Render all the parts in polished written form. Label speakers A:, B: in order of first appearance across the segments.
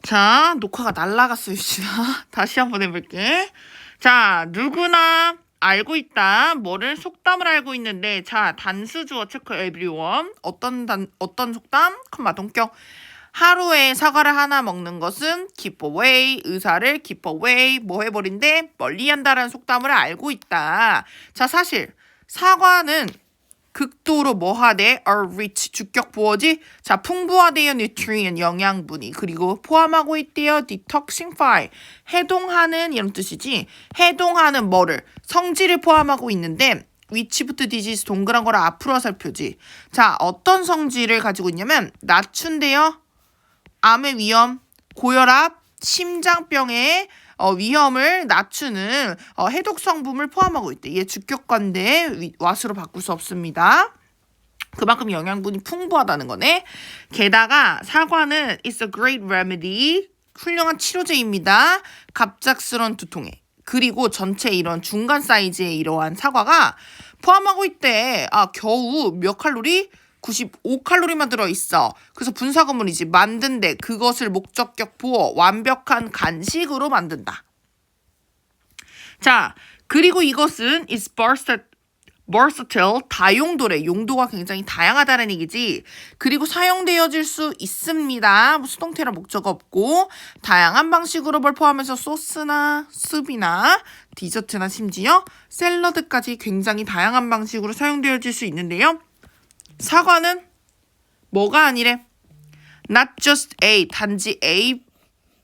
A: 자, 녹화가 날라갔어요, 유진아. 다시 한번 해볼게. 자, 누구나 알고 있다. 뭐를 속담을 알고 있는데, 자, 단수주어 체크 everyone. 어떤 속담? 컴마 동격. 하루에 사과를 하나 먹는 것은 keep away, 의사를 keep away, 뭐 해버린대? 멀리한다라는 속담을 알고 있다. 자, 사실 사과는 극도로 뭐하대? are rich, 주격 보어지. 자, 풍부하대요, nutrient, 영양분이. 그리고 포함하고 있대요, detoxify, 해동하는 이런 뜻이지. 해동하는 뭐를? 성질을 포함하고 있는데 위치부터 디지스 동그란 거를 앞으로 살펴지. 자, 어떤 성질을 가지고 있냐면 낮춘대요. 암의 위험, 고혈압, 심장병의 위험을 낮추는 해독 성분을 포함하고 있대. 얘 주격관대 와수로 바꿀 수 없습니다. 그만큼 영양분이 풍부하다는 거네. 게다가 사과는 is a great remedy, 훌륭한 치료제입니다. 갑작스런 두통에. 그리고 전체 이런 중간 사이즈의 이러한 사과가 포함하고 있대. 겨우 몇 칼로리? 95칼로리만 들어있어. 그래서 분사구문이지. 만든데 그것을 목적격 보어 완벽한 간식으로 만든다. 자, 그리고 이것은 is versatile, 다용도래. 용도가 굉장히 다양하다는 얘기지. 그리고 사용되어질 수 있습니다. 수동태라 목적 없고 다양한 방식으로 뭘 포함해서 소스나 수비나 디저트나 심지어 샐러드까지 굉장히 다양한 방식으로 사용되어질 수 있는데요. 사과는 뭐가 아니래? Not just A, 단지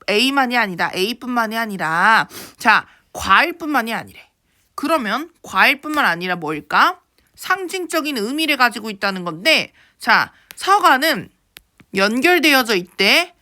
A: A만이 아니다. A뿐만이 아니라 자, 과일뿐만이 아니래. 그러면 과일뿐만 아니라 뭘까? 상징적인 의미를 가지고 있다는 건데, 자, 사과는 연결되어져 있대.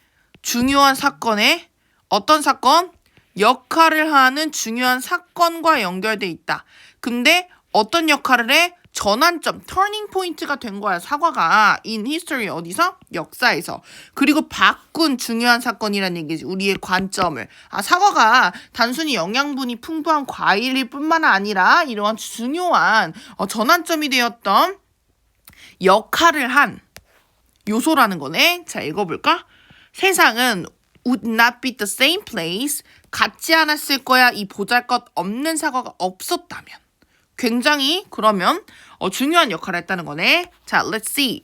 A: 중요한 사건에. 어떤 사건? 역할을 하는 중요한 사건과 연결돼 있다. 근데 어떤 역할을 해? 전환점, 터닝 포인트가 된 거야. 사과가 in history, 어디서? 역사에서. 그리고 바꾼 중요한 사건이라는 얘기지. 우리의 관점을. 사과가 단순히 영양분이 풍부한 과일일 뿐만 아니라 이러한 중요한 전환점이 되었던 역할을 한 요소라는 거네. 자, 읽어볼까? 세상은 would not be the same place, 같지 않았을 거야. 이 보잘것없는 사과가 없었다면. 굉장히 그러면 중요한 역할을 했다는 거네. 자, let's see.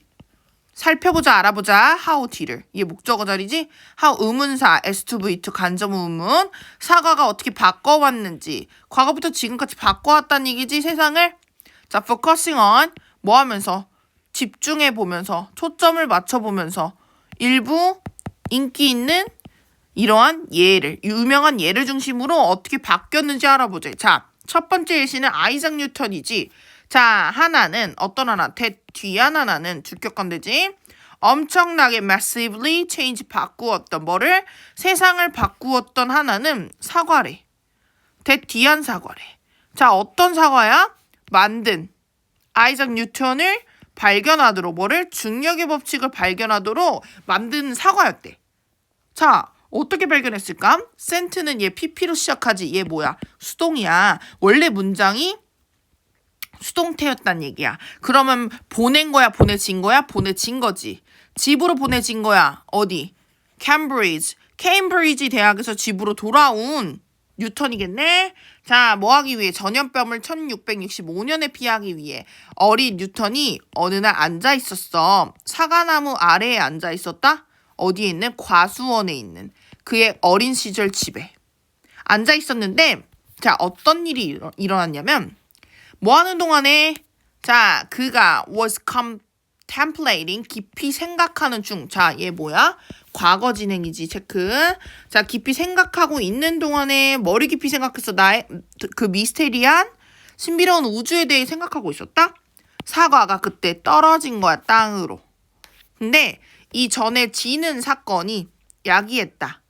A: 살펴보자, 알아보자. how 뒤를. 이게 목적어 자리지? how 의문사, s2v2 간접 의문. 사과가 어떻게 바꿔왔는지. 과거부터 지금까지 바꿔왔다는 얘기지, 세상을. 자, focusing on. 뭐 하면서? 집중해보면서. 초점을 맞춰보면서. 일부 인기 있는 이러한 예를, 유명한 예를 중심으로 어떻게 바뀌었는지 알아보자. 자, 첫 번째 예시는 아이작 뉴턴이지. 자, 하나는 어떤 하나? 뒤한 하나는 주격관대지. 엄청나게 massively change, 바꾸었던 뭐를? 세상을 바꾸었던 하나는 사과래. 뒤한 사과래. 자, 어떤 사과야? 만든 아이작 뉴턴을 발견하도록 뭐를? 중력의 법칙을 발견하도록 만든 사과였대. 자, 어떻게 발견했을까? 센트는 얘 PP로 시작하지. 얘 뭐야? 수동이야. 원래 문장이 수동태였단 얘기야. 그러면 보낸 거야? 보내진 거야? 보내진 거지. 집으로 보내진 거야. 어디? 케임브리지 대학에서 집으로 돌아온 뉴턴이겠네. 자, 뭐 하기 위해? 전염병을 1665년에 피하기 위해 어린 뉴턴이 어느 날 앉아 있었어. 사과나무 아래에 앉아 있었다? 어디에 있는? 과수원에 있는 그의 어린 시절 집에 앉아 있었는데, 자, 어떤 일이 일어났냐면, 뭐 하는 동안에, 자, 그가 was contemplating, 깊이 생각하는 중. 자, 얘 뭐야? 과거 진행이지, 체크. 자, 깊이 생각하고 있는 동안에 머리 깊이 생각했어. 나의 그 미스테리한 신비로운 우주에 대해 생각하고 있었다? 사과가 그때 떨어진 거야, 땅으로. 근데 이 전에 지는 사건이 야기했다.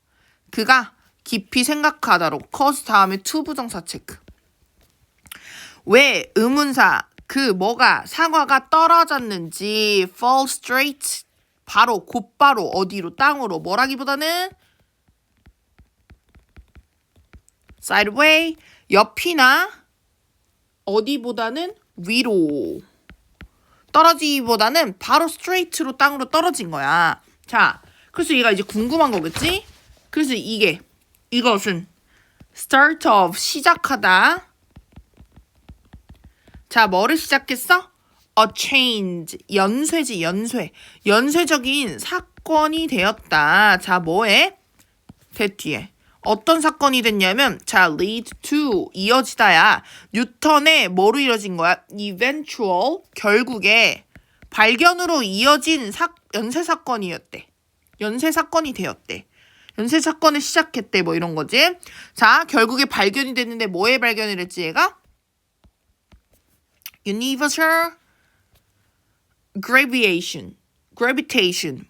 A: 그가 깊이 생각하다로 cause 다음에 to 부정사 체크. 왜? 의문사. 그 뭐가? 사과가 떨어졌는지 fall straight, 바로 곧바로 어디로? 땅으로. 뭐라기보다는 sideway, 옆이나 어디보다는 위로. 떨어지기보다는 바로 스트레이트로 땅으로 떨어진 거야. 자, 그래서 얘가 이제 궁금한 거겠지? 그래서 이것은 start of 시작하다. 자, 뭐를 시작했어? A change. 연쇄지, 연쇄. 연쇄적인 사건이 되었다. 자, 뭐에? 뒤에. 어떤 사건이 됐냐면, 자, lead to. 이어지다야. 뉴턴의 뭐로 이어진 거야? eventual. 결국에 발견으로 이어진 연쇄 사건이었대. 연쇄 사건이 되었대. 연쇄 사건을 시작했대. 뭐 이런 거지. 자, 결국에 발견이 됐는데 뭐에 발견을 했지 얘가? Universal gravitation.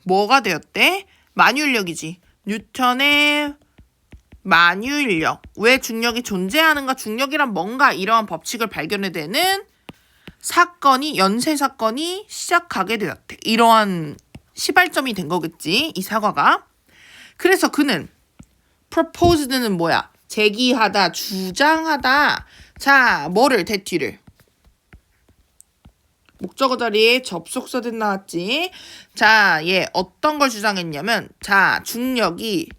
A: 뭐가 되었대? 만유인력이지. 뉴턴의 만유인력. 왜 중력이 존재하는가? 중력이란 뭔가? 이러한 법칙을 발견해내는 사건이, 연쇄 사건이 시작하게 되었대. 이러한 시발점이 된 거겠지. 이 사과가. 그래서 그는 proposed는 뭐야? 제기하다, 주장하다. 자, 뭐를? 대뒤를. 목적어 자리에 접속사된 나왔지. 자, 얘 어떤 걸 주장했냐면, 자, 중력이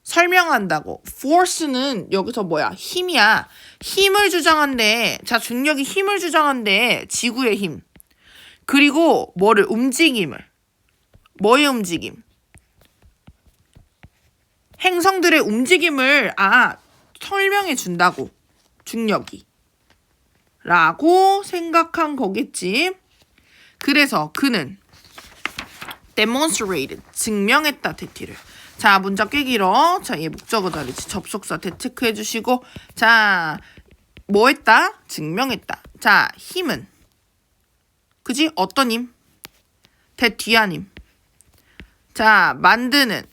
A: 설명한다고. force는 여기서 뭐야? 힘이야. 힘을 주장한대. 자, 중력이 힘을 주장한대. 지구의 힘. 그리고 뭐를? 움직임을. 뭐의 움직임? 행성들의 움직임을 설명해 준다고. 중력이. 라고 생각한 거겠지. 그래서 그는 demonstrated. 증명했다. 대티를. 자, 문자 꽤 길어. 자, 얘 목적어 자리지. 접속사 체크해 주시고. 자, 뭐 했다? 증명했다. 자, 힘은. 그지? 어떤 힘? 뒤안 힘. 자, 만드는.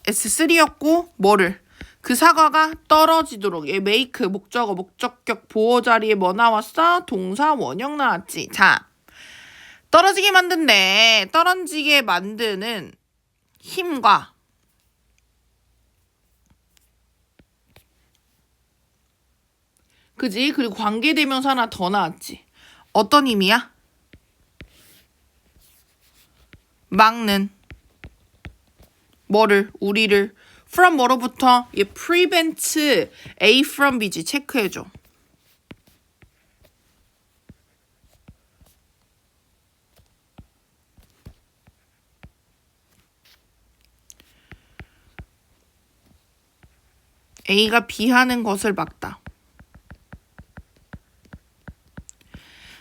A: S3였고, 뭐를? 그 사과가 떨어지도록. 얘 make, 목적어, 목적격, 보호 자리에 뭐 나왔어? 동사, 원형 나왔지. 자, 떨어지게 만든대. 떨어지게 만드는 힘과 그지? 그리고 관계대명사 하나 더 나왔지. 어떤 힘이야? 막는. 뭐를? 우리를. from 뭐로부터? 얘 prevent A from B지. 체크해줘. A가 B 하는 것을 막다.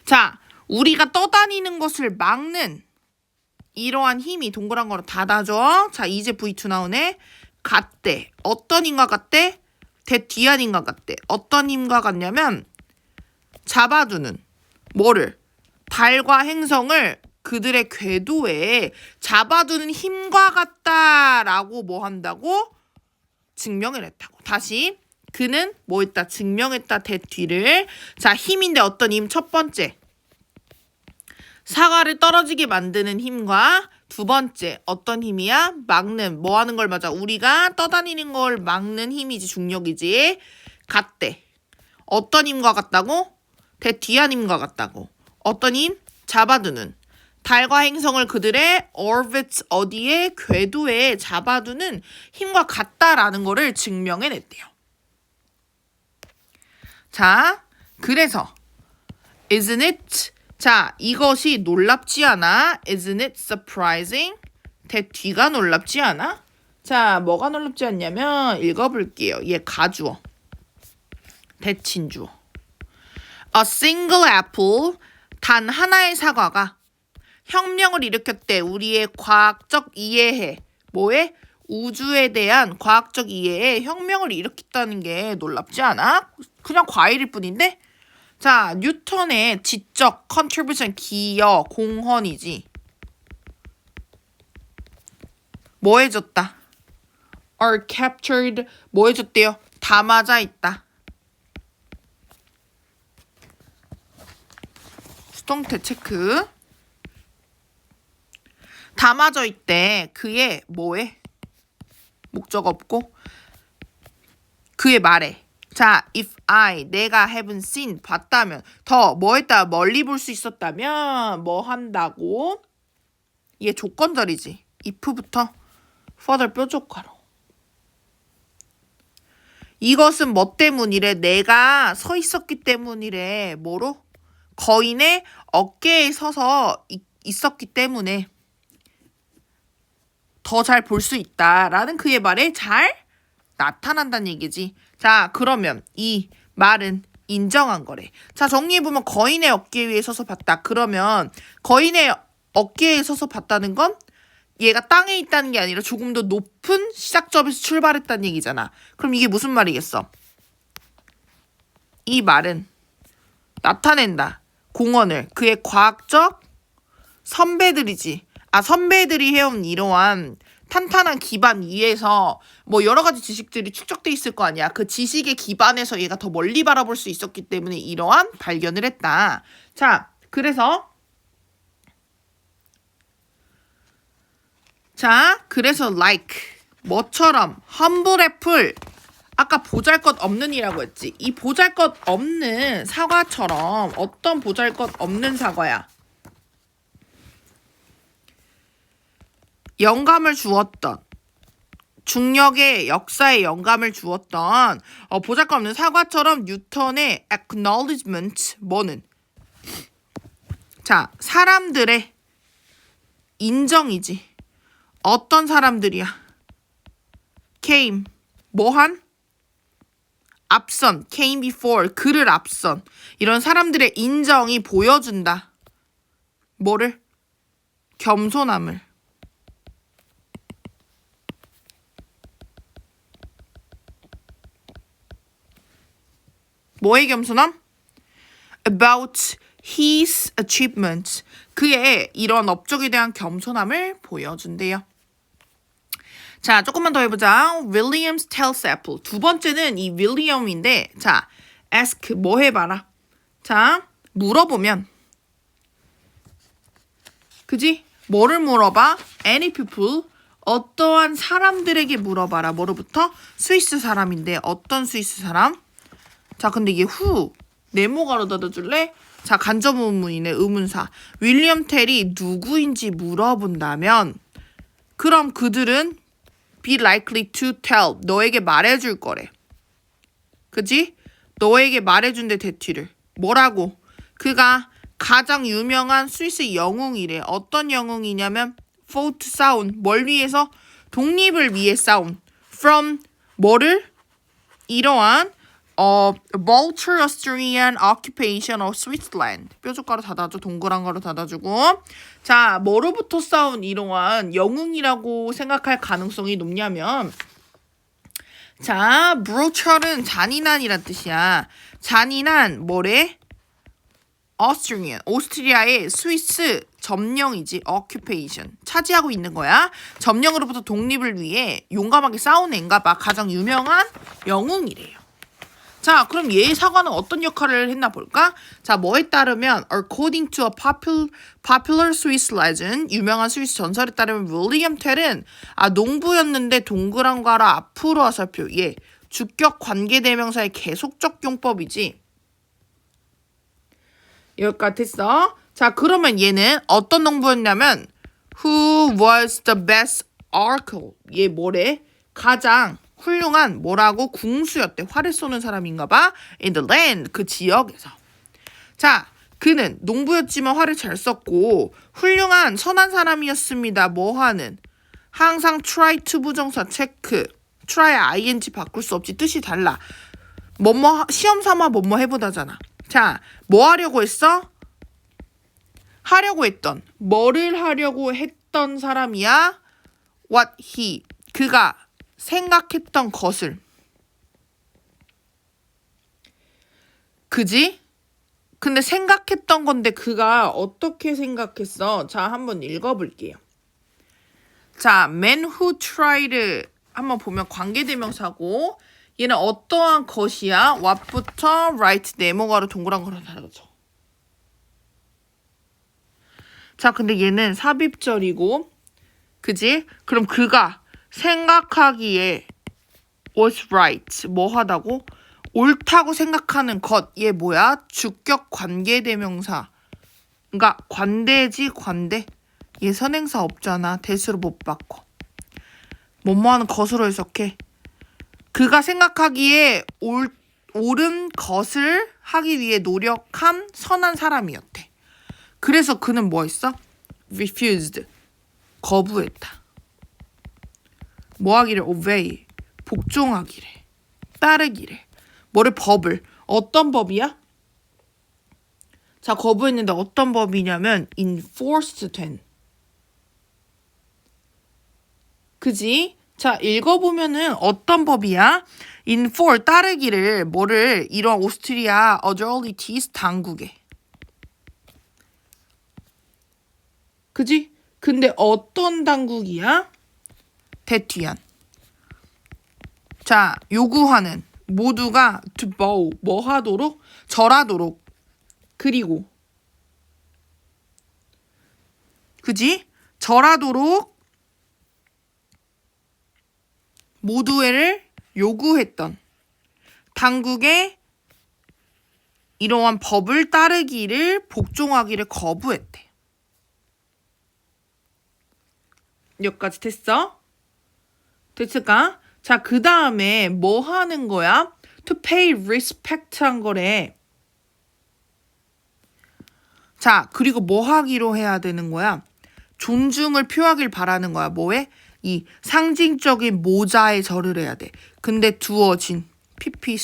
A: 자, 우리가 떠다니는 것을 막는 이러한 힘이 동그란 거로 닫아줘. 자, 이제 V2 나오네. 같대. 어떤 힘과 같대? 뒤안 힘과 같대. 어떤 힘과 같냐면 잡아두는. 뭐를? 달과 행성을 그들의 궤도에 잡아두는 힘과 같다라고 뭐 한다고? 증명을 했다고. 다시. 그는 뭐 했다? 증명했다. 뒤를. 자, 힘인데 어떤 힘? 첫 번째. 사과를 떨어지게 만드는 힘과 두 번째. 어떤 힘이야? 막는. 뭐 하는 걸 맞아? 우리가 떠다니는 걸 막는 힘이지. 중력이지. 같대. 어떤 힘과 같다고? 뒤안 힘과 같다고. 어떤 힘? 잡아두는. 달과 행성을 그들의 orbit 어디에? 궤도에 잡아두는 힘과 같다라는 거를 증명해냈대요. 자, 그래서 isn't it? 자, 이것이 놀랍지 않아? Isn't it surprising? 뒤가 놀랍지 않아? 자, 뭐가 놀랍지 않냐면 읽어볼게요. 얘 가주어. 대친주어. A single apple. 단 하나의 사과가 혁명을 일으켰대. 우리의 과학적 이해에. 뭐에? 우주에 대한 과학적 이해에 혁명을 일으켰다는 게 놀랍지 않아? 그냥 과일일 뿐인데? 자, 뉴턴의 지적, contribution, 기여, 공헌이지. 뭐 해줬다? are captured, 뭐 해줬대요? 담아져 있다. 수동태 체크. 담아져 있대. 그의 뭐에? 목적 없고 그의 말에. 자, if 내가 haven't seen, 봤다면, 더 뭐 했다? 멀리 볼 수 있었다면 뭐 한다고? 얘 조건절이지. if부터 further 뾰족하러. 이것은 뭐 때문이래? 내가 서 있었기 때문이래. 뭐로? 거인의 어깨에 서서 있었기 때문에 더 잘 볼 수 있다라는 그의 말에 잘 나타난다는 얘기지. 자, 그러면 이 말은 인정한 거래. 자, 정리해보면 거인의 어깨 위에 서서 봤다. 그러면 거인의 어깨에 서서 봤다는 건 얘가 땅에 있다는 게 아니라 조금 더 높은 시작점에서 출발했다는 얘기잖아. 그럼 이게 무슨 말이겠어? 이 말은 나타낸다. 공언을. 그의 과학적 선배들이지. 선배들이 해온 이러한 탄탄한 기반 위에서 뭐 여러 가지 지식들이 축적돼 있을 거 아니야. 그 지식의 기반에서 얘가 더 멀리 바라볼 수 있었기 때문에 이러한 발견을 했다. 자, 그래서 like 뭐처럼 humble apple 아까 보잘것없는 이라고 했지. 이 보잘것없는 사과처럼 어떤 보잘것없는 사과야? 영감을 주었던 중력의 역사에 영감을 주었던 보잘것없는 사과처럼 뉴턴의 acknowledgement 뭐는? 자, 사람들의 인정이지. 어떤 사람들이야? came 뭐한? 앞선 came before 그를 앞선 이런 사람들의 인정이 보여준다. 뭐를? 겸손함을. 뭐의 겸손함? About his achievements. 그의 이런 업적에 대한 겸손함을 보여준대요. 자, 조금만 더 해보자. Williams tells Apple. 두 번째는 이 윌리엄인데, 자, ask 뭐 해봐라. 자, 물어보면, 그지? 뭐를 물어봐? Any people. 어떠한 사람들에게 물어봐라. 뭐로부터? 스위스 사람인데 어떤 스위스 사람? 자, 근데 이게 who 네모가로 닫아줄래? 자, 간접 의문이네. 의문사. 윌리엄 텔이 누구인지 물어본다면 그럼 그들은 be likely to tell 너에게 말해줄 거래. 그지? 너에게 말해준대 대티를. 뭐라고? 그가 가장 유명한 스위스 영웅이래. 어떤 영웅이냐면 fought 싸운. 뭘 위해서? 독립을 위해 싸운. from 뭐를? 이러한 Vulture Austrian Occupation of Switzerland. 뾰족가로 닫아줘. 동그란 가로 닫아주고. 자, 뭐로부터 싸운 이러한 영웅이라고 생각할 가능성이 높냐면 자, brutal은 잔인한이란 뜻이야. 잔인한 뭐래? Austrian. 오스트리아의 스위스 점령이지. occupation. 차지하고 있는 거야. 점령으로부터 독립을 위해 용감하게 싸운 애인가 봐. 가장 유명한 영웅이래요. 자, 그럼 얘의 사과는 어떤 역할을 했나 볼까? 자, 뭐에 따르면 according to a popular Swiss legend, 유명한 스위스 전설에 따르면 윌리엄 텔은 농부였는데 동그란 가로 앞으로 화살표. 얘 주격 관계대명사의 계속적 용법이지. 여기까지 됐어. 자, 그러면 얘는 어떤 농부였냐면 who was the best archer. 얘 뭐래? 가장 훌륭한 뭐라고? 궁수였대. 활을 쏘는 사람인가 봐. in the land. 그 지역에서. 자, 그는 농부였지만 활을 잘 쐈고 훌륭한 선한 사람이었습니다. 뭐 하는? 항상 try to 부정사 체크. try ing 바꿀 수 없지. 뜻이 달라. 뭐뭐 시험 삼아 뭐뭐 해보다잖아. 자, 뭐 하려고 했어? 하려고 했던. 뭐를 하려고 했던 사람이야? what he. 그가 생각했던 것을. 그지? 근데 생각했던 건데 그가 어떻게 생각했어? 자, 한번 읽어볼게요. 자, man who tried 한번 보면 관계대명사고 얘는 어떠한 것이야? what부터 right 네모가로 동그란 거로 달아줘. 자, 근데 얘는 삽입절이고 그지? 그럼 그가 생각하기에 was right 뭐 하다고? 옳다고 생각하는 것. 얘 뭐야? 주격 관계대명사. 그러니까 관대지 관대. 얘 선행사 없잖아. 대수로 못 바꿔. 뭐뭐하는 것으로 해석해. 그가 생각하기에 옳은 것을 하기 위해 노력한 선한 사람이었대. 그래서 그는 뭐 했어? refused. 거부했다. 뭐 하기를? obey. 복종하기를. 따르기를. 뭐를? 법을. 어떤 법이야? 자, 거부했는데 어떤 법이냐면 enforced 된. 그지? 자, 읽어보면은 어떤 법이야? enforce, 따르기를. 뭐를? 이런 오스트리아 authorities 당국에. 그지? 근데 어떤 당국이야? 대퇴한. 자, 요구하는. 모두가 to bow. 뭐 하도록? 절하도록. 그리고. 그지? 절하도록 모두를 요구했던 당국의 이러한 법을 따르기를 복종하기를 거부했대. 여기까지 됐어? 됐을까? 자, 그 다음에 뭐 하는 거야? To pay respect 한 거래. 자, 그리고 뭐 하기로 해야 되는 거야? 존중을 표하길 바라는 거야. 뭐에? 이 상징적인 모자에 절을 해야 돼. 근데 두어진 PP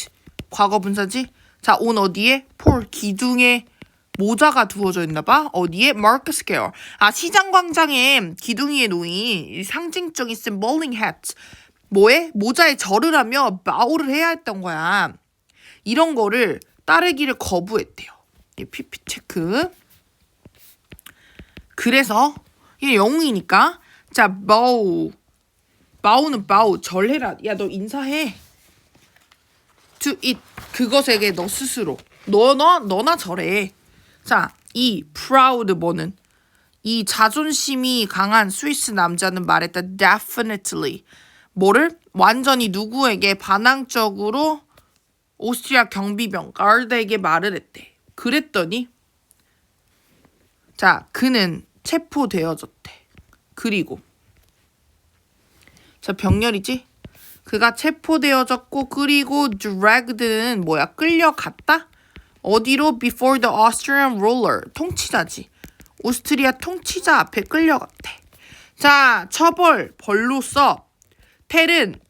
A: 과거 분사지? 자, 온 어디에? 폴 기둥에 모자가 두어져 있나 봐. 어디에? Market Square. 아, 시장 광장에 기둥 위에 놓인 상징적인 symboling hat. 뭐에? 모자에 절을 하며 bow를 해야 했던 거야. 이런 거를 따르기를 거부했대요. 이 PP 체크. 그래서 이게 영웅이니까 자, bow는 bow, 절해라. 야, 너 인사해. to it, 그것에게 너 스스로. 너나 절해. 자, 이 proud 뭐는? 이 자존심이 강한 스위스 남자는 말했다. definitely. 뭐를? 완전히 누구에게 반항적으로 오스트리아 경비병 가르드에게 말을 했대. 그랬더니 자, 그는 체포되어졌대. 그리고 자, 병렬이지? 그가 체포되어졌고 그리고 dragged는 뭐야? 끌려갔다? 어디로? before the Austrian ruler. 통치자지. 오스트리아 통치자 앞에 끌려갔대. 자, 처벌, 벌로써 텔은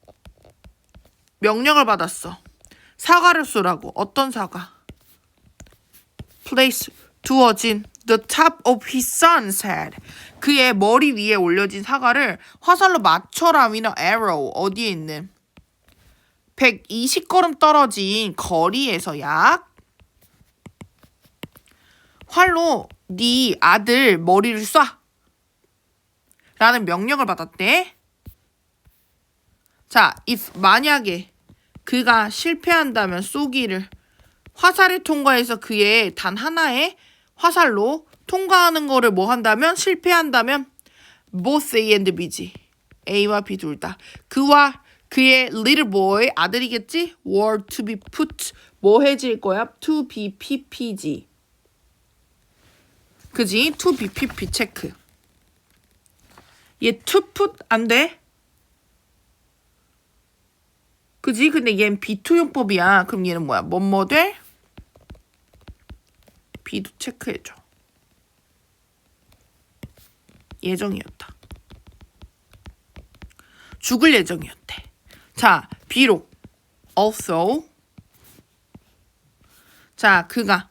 A: 명령을 받았어. 사과를 쏘라고. 어떤 사과? place, 두어진 the top of his son's head. 그의 머리 위에 올려진 사과를 화살로 맞춰라. with an arrow. 어디에 있는? 120걸음 떨어진 거리에서 약 활로 네 아들 머리를 쏴. 라는 명령을 받았대. 자, if 만약에 그가 실패한다면 쏘기를 화살을 통과해서 그의 단 하나의 화살로 통과하는 거를 뭐 한다면? 실패한다면 both A and B지. A와 B 둘 다. 그와 그의 little boy 아들이겠지? were to be put 뭐 해질 거야? to be PPG. 그지? to be PP 체크. 얘 to put 안 돼? 그지? 근데 얘는 비투용법이야. 그럼 얘는 뭐야? 뭐뭐 돼? 비도 체크해줘. 예정이었다. 죽을 예정이었대. 자, 비록 also 자, 그가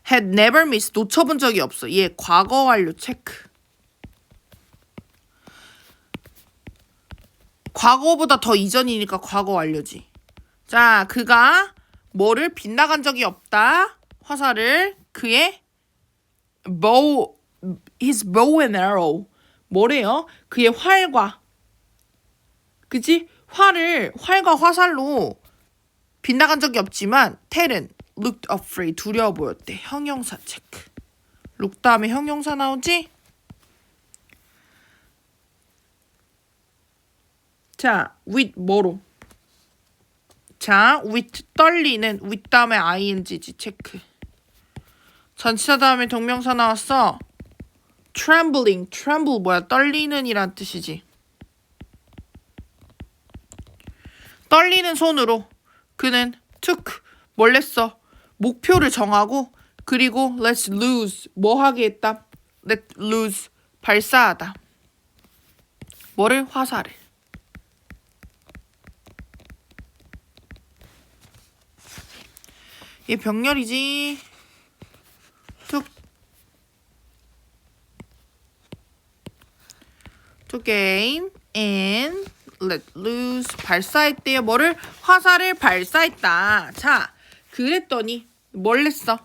A: had never missed 놓쳐본 적이 없어. 얘 과거 완료 체크. 과거보다 더 이전이니까 과거 완료지. 자, 그가 뭐를 빗나간 적이 없다. 화살을 그의 his bow and arrow. 뭐래요? 그의 활과 그치? 활과 화살로 빗나간 적이 없지만 텔은 looked afraid. 두려워 보였대. 형용사 체크. look 다음에 형용사 나오지? 자, with 뭐로? 자, with 떨리는 with 다음에 ing지 체크. 전치사 다음에 동명사 나왔어. trembling, tremble 뭐야? 떨리는 이란 뜻이지. 떨리는 손으로 그는 took 뭘 했어? 목표를 정하고 그리고 let's lose 뭐 하게 했다? let lose 발사하다. 뭐를? 화살을. 얘 병렬이지. took to gain and let loose 발사했대요. 뭐를? 화살을 발사했다. 자, 그랬더니 뭘 했어?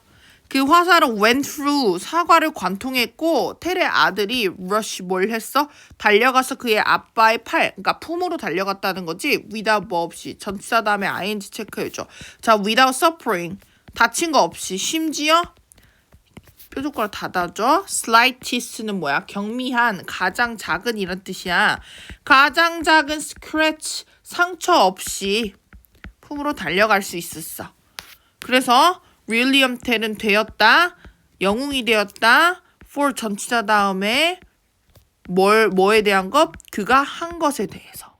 A: 그 화살은 went through 사과를 관통했고 텔의 아들이 rush 뭘 했어? 달려가서 그의 아빠의 팔, 그러니까 품으로 달려갔다는 거지. without 뭐 없이 전치사 다음에 ing 체크해줘. 자, without suffering 다친 거 없이 심지어 뾰족거려 닫아줘. slightest는 뭐야? 경미한, 가장 작은 이런 뜻이야. 가장 작은 scratch 상처 없이 품으로 달려갈 수 있었어. 그래서 윌리엄 텔은 되었다. 영웅이 되었다. for 전치사 다음에 뭐에 대한 것? 그가 한 것에 대해서.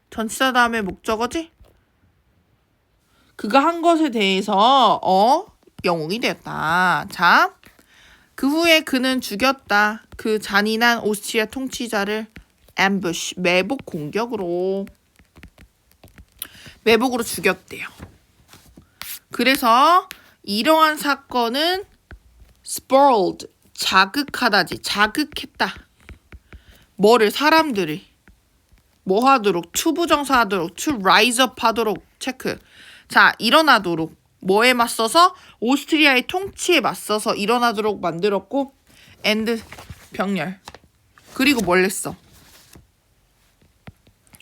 A: 전치사 다음에 목적어지? 그가 한 것에 대해서 영웅이 되었다. 자, 그 후에 그는 죽였다. 그 잔인한 오스트리아 통치자를 ambush 매복 공격으로 매복으로 죽였대요. 그래서 이러한 사건은 spoiled 자극하다지 자극했다. 뭐를? 사람들을 뭐 하도록? 투부정사하도록 to rise up 하도록 체크. 자, 일어나도록 뭐에 맞서서? 오스트리아의 통치에 맞서서 일어나도록 만들었고 and 병렬. 그리고 뭘 했어?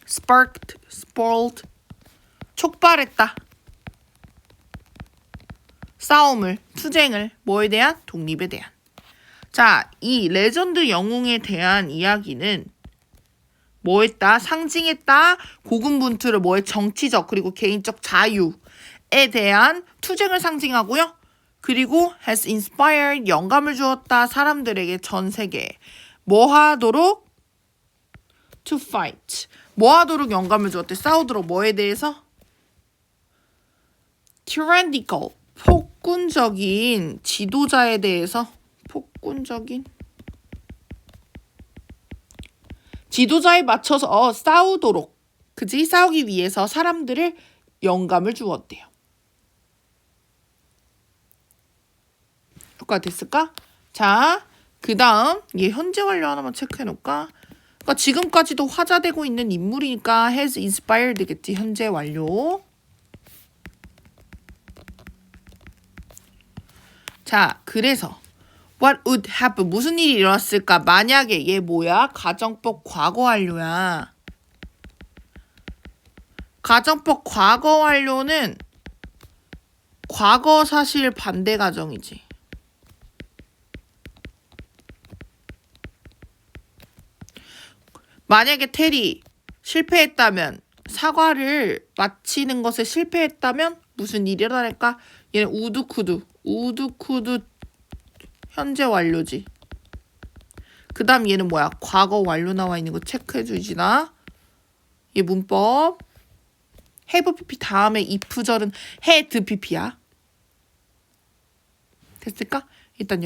A: sparked, spoiled 촉발했다. 싸움을, 투쟁을 뭐에 대한? 독립에 대한. 자, 이 레전드 영웅에 대한 이야기는 뭐 했다? 상징했다. 고군분투를 뭐에? 정치적 그리고 개인적 자유에 대한 투쟁을 상징하고요. 그리고 has inspired 영감을 주었다. 사람들에게 전 세계에 뭐 하도록? to fight 뭐 하도록 영감을 주었대? 싸우도록 뭐에 대해서? tyrannical 폭군적인 지도자에 대해서 폭군적인 지도자에 맞춰서 싸우도록 그지? 싸우기 위해서 사람들을 영감을 주었대요. 효과가 됐을까? 자, 그 다음 얘 현재 완료 하나만 체크해 놓을까? 그러니까 지금까지도 화자되고 있는 인물이니까 has inspired겠지. 현재 완료. 자, 그래서 what would happen 무슨 일이 일어났을까? 만약에 얘 뭐야? 가정법 과거 완료야. 가정법 과거 완료는 과거 사실 반대 가정이지. 만약에 텔이 실패했다면 사과를 마치는 것에 실패했다면 무슨 일이 일어날까? 얘는 우두쿠두 현재 완료지. 그 다음 얘는 뭐야? 과거 완료 나와 있는 거 체크해주지 나. 얘 문법. have pp 다음에 if절은 had pp야. 됐을까? 일단